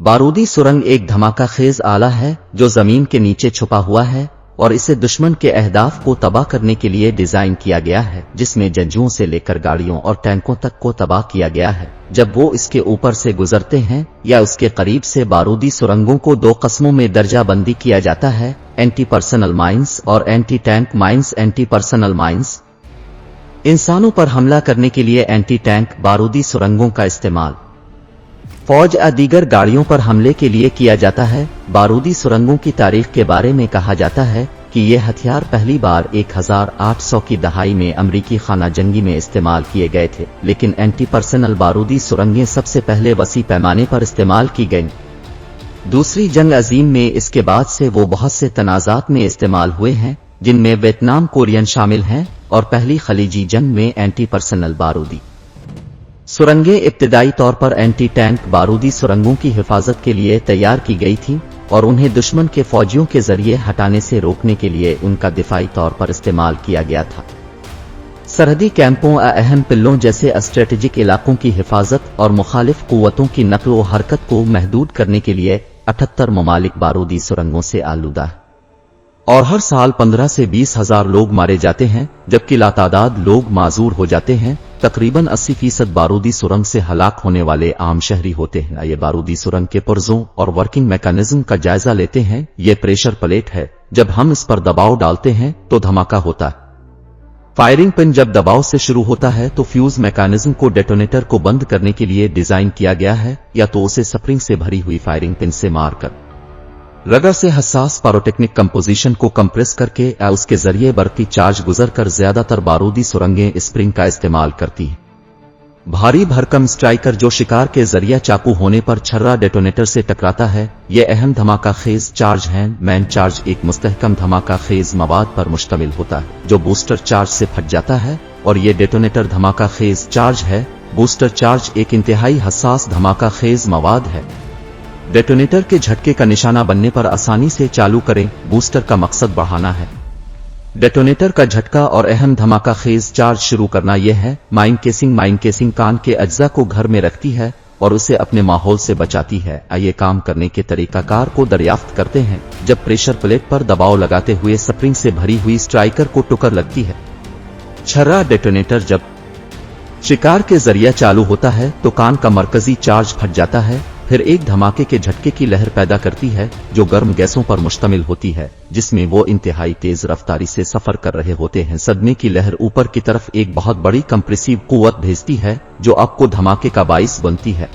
बारूदी सुरंग एक धमाका खेज आला है जो जमीन के नीचे छुपा हुआ है और इसे दुश्मन के अहदाफ को तबाह करने के लिए डिजाइन किया गया है, जिसमें जंजीरों से लेकर गाड़ियों और टैंकों तक को तबाह किया गया है। जब वो इसके ऊपर से गुजरते हैं या उसके करीब से बारूदी सुरंगों को दो कस्मों में दर्जा बंदी किया जाता है, एंटी पर्सनल माइंस और anti tank mines. Anti personal mines इंसानों पर हमला करने के लिए एंटी टैंक बारूदी सुरंगों का इस्तेमाल फौज या दीगर गाड़ियों पर हमले के लिए किया जाता है। बारूदी सुरंगों की तारीख के बारे में कहा जाता है कि ये हथियार पहली बार 1800 की दहाई में अमरीकी खाना जंगी में इस्तेमाल किए गए थे, लेकिन एंटी पर्सनल बारूदी सुरंगें सबसे पहले वसी पैमाने पर इस्तेमाल की गईं। दूसरी जंग अजीम में इसके बाद से वो बहुत से तनाज़ात में इस्तेमाल हुए हैं, जिनमें वियतनाम कोरियन शामिल हैं, और पहली खलीजी जंग में एंटी पर्सनल बारूदी सुरंगें इब्तिदाई तौर पर एंटी टैंक बारूदी सुरंगों की हिफाजत के लिए तैयार की गई थीं और उन्हें दुश्मन के फौजियों के जरिए हटाने से रोकने के लिए उनका दिफाई तौर पर इस्तेमाल किया गया था। सरहदी कैंपों या अहम पिल्लों जैसे स्ट्रेटेजिक इलाकों की हिफाजत और मुखालिफ कुव्वतों की नकल व हरकत को महदूद करने के लिए 78 ममालिक बारूदी सुरंगों से आलूदा है और हर साल 15 से 20 हजार लोग मारे जाते हैं, जबकि लातादाद लोग माजूर हो जाते हैं। तकरीबन 80% बारूदी सुरंग से हलाक होने वाले आम शहरी होते हैं। ये बारूदी सुरंग के पुर्जों और वर्किंग मैकेनिज्म का जायजा लेते हैं। ये प्रेशर प्लेट है, जब हम इस पर दबाव डालते हैं तो धमाका होता है। फायरिंग पिन जब दबाव से शुरू होता है तो फ्यूज मैकेनिज्म को डेटोनेटर को बंद करने के लिए डिजाइन किया गया है, या तो उसे स्प्रिंग से भरी हुई फायरिंग पिन से मारकर रगर से हसास पायरोटेक्निक कंपोजिशन को कंप्रेस करके या उसके जरिए बरकी चार्ज गुजरकर। ज्यादातर बारूदी सुरंगें स्प्रिंग का इस्तेमाल करती हैं। भारी भरकम स्ट्राइकर जो शिकार के जरिए चाकू होने पर छर्रा डेटोनेटर से टकराता है, ये अहम धमाका खेज चार्ज हैं। मैन चार्ज एक मुस्तहकम धमाका खेज मवाद पर मुश्तमिल होता है जो बूस्टर चार्ज से फट जाता है, और ये डेटोनेटर धमाका खेज चार्ज है। बूस्टर चार्ज एक इंतहाई हसास धमाका खेज मवाद है। डेटोनेटर के झटके का निशाना बनने पर आसानी से चालू करें। बूस्टर का मकसद बढ़ाना है। डेटोनेटर का झटका और अहम धमाका खेज चार्ज शुरू करना यह है। माइन केसिंग कान के अज्जा को घर में रखती है और उसे अपने माहौल से बचाती है। ये काम करने के तरीकाकार को दरियाफ्त करते हैं जब प्रेशर प्लेट पर दबाव लगाते हुए स्प्रिंग से भरी हुई स्ट्राइकर को टुकर लगती है। छर्रा डेटोनेटर जब शिकार के जरिए चालू होता है तो कान का मरकजी चार्ज फट जाता है, फिर एक धमाके के झटके की लहर पैदा करती है जो गर्म गैसों पर मुश्तमिल होती है, जिसमें वो इंतहाई तेज रफ्तारी से सफर कर रहे होते हैं। सदमे की लहर ऊपर की तरफ एक बहुत बड़ी कंप्रेसिव कुव्वत भेजती है जो आपको धमाके का बाइस बनती है।